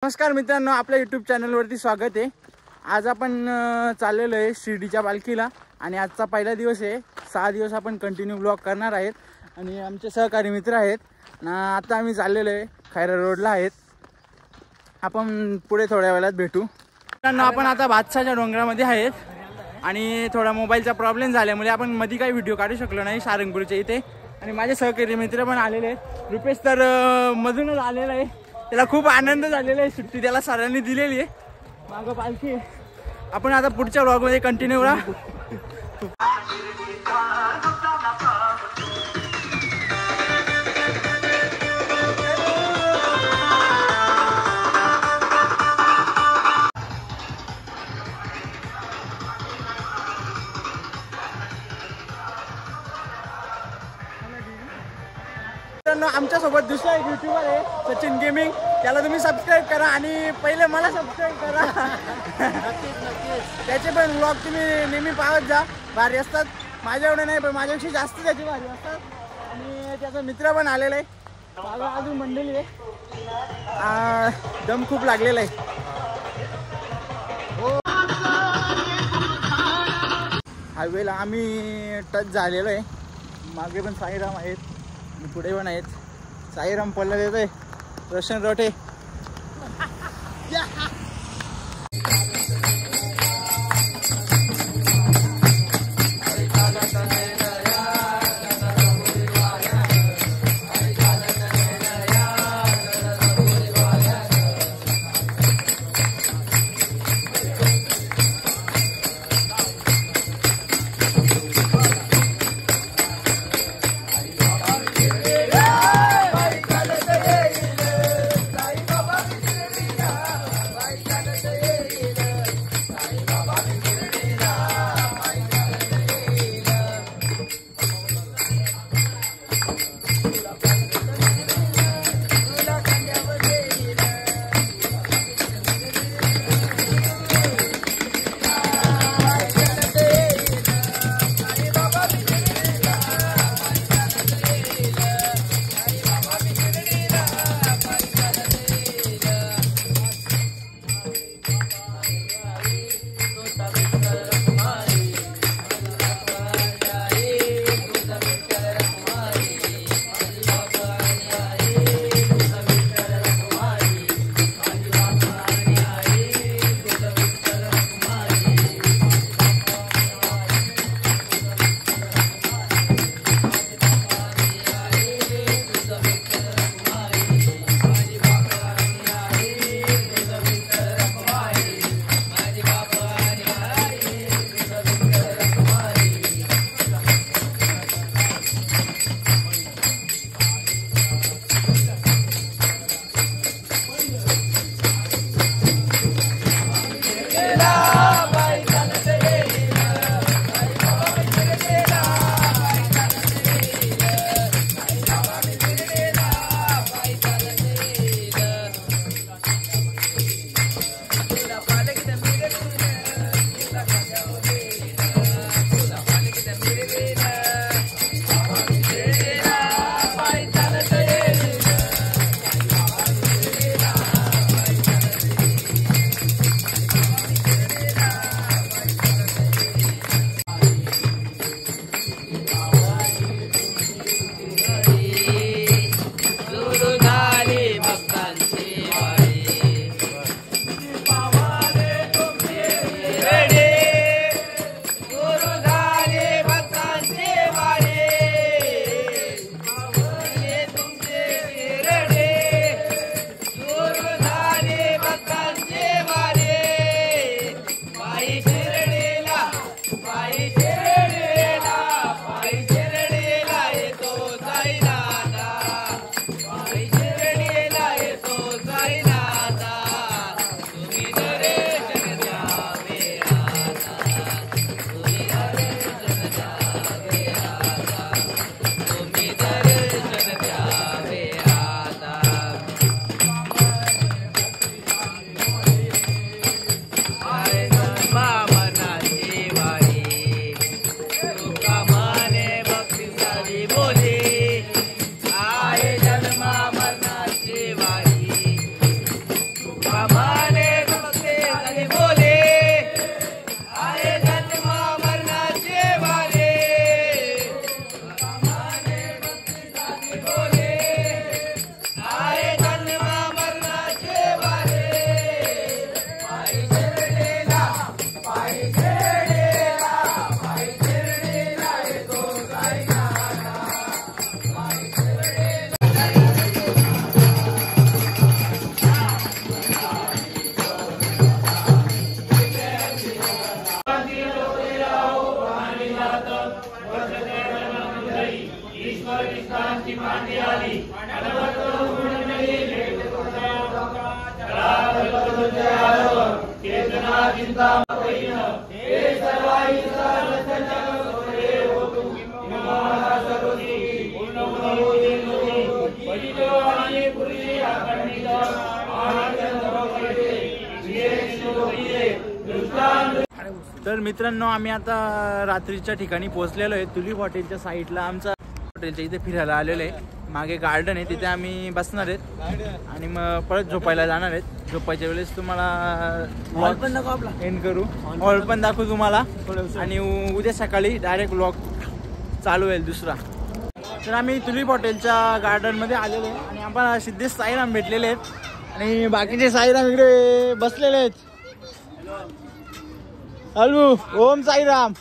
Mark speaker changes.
Speaker 1: नमस्कार मित्रांनो, आपल्या यूट्यूब चॅनलवरती स्वागत आहे। आज आपण चाललेलो आहे शिर्डीच्या पालखीला आणि आजचा पहिला दिवस आहे। 6 दिवस आपण कंटिन्यू ब्लॉग करणार आहेत आणि आमचे सहकारी मित्र आहेत ना। आता आम्ही चाललेलो आहे खैरा रोडला आहेत। आपण पुढे थोड्या वेळात भेटू। मित्रांनो, आपण आता भातसाच्या डोंगरामध्ये आहेत आणि थोडा मोबाईलचा प्रॉब्लेम झाल्यामुळे आपण मध्ये काही व्हिडिओ काढू शकलो नाही सारंगपूरच्या इथे। आणि माझे सहकारी मित्र पण आलेले आहेत। रुपेश तर मधूनच आलेला आहे, त्याला खूप आनंद झालेला आहे। सुट्टी त्याला सरांनी दिलेली आहे, मागं पालखी। आपण आता पुढच्या व्लॉगमध्ये कंटिन्यू राहा। आमच्या सोबत दुसरा एक यूट्यूबर आहे सचिन गेमिंग, त्याला तुम्ही सबस्क्राईब करा आणि पहिले मला सबस्क्राईब करा। त्याचे पण व्लॉग तुम्ही नेहमी पाहत जा, भारी असतात। माझ्या एवढे नाही पण माझ्यापेक्षा जास्त त्याचे भारी असतात। आणि त्याचा मित्र पण आलेला आहे, अजून मंडळी आहे। दम खूप लागलेला आहे। हायवेला आम्ही टच झालेलो आहे। मागे पण साईराम आहेत, पुढे पण आहेत। साईराम पल्ला देतोय रोशन रोटे। तर मित्रांनो आम्ही आता रात्रीच्या ठिकाणी पोहोचलेलो आहे. तुलिप हॉटेलच्या साईडला आमचा हॉटेलच्या इथे फिरायला आलेलो आहे. मागे गार्डन आहे तिथे आम्ही बसणार आहेत आणि मग परत झोपायला जाणार आहेत. झोपायच्या वेळेस तुम्हाला व्लॉग पण दाखवू, आपला एंड करू, हॉल पण दाखवू तुम्हाला आणि उद्या सकाळी डायरेक्ट व्लॉग चालू होईल दुसरा. तर आम्ही तुलिप हॉटेलच्या गार्डनमध्ये आलेलो आहे आणि आम्हाला सिद्धेश साईराम भेटलेले आहेत आणि बाकीचे साईराम इकडे बसलेले आहेत. हॅलो, ओम साईराम.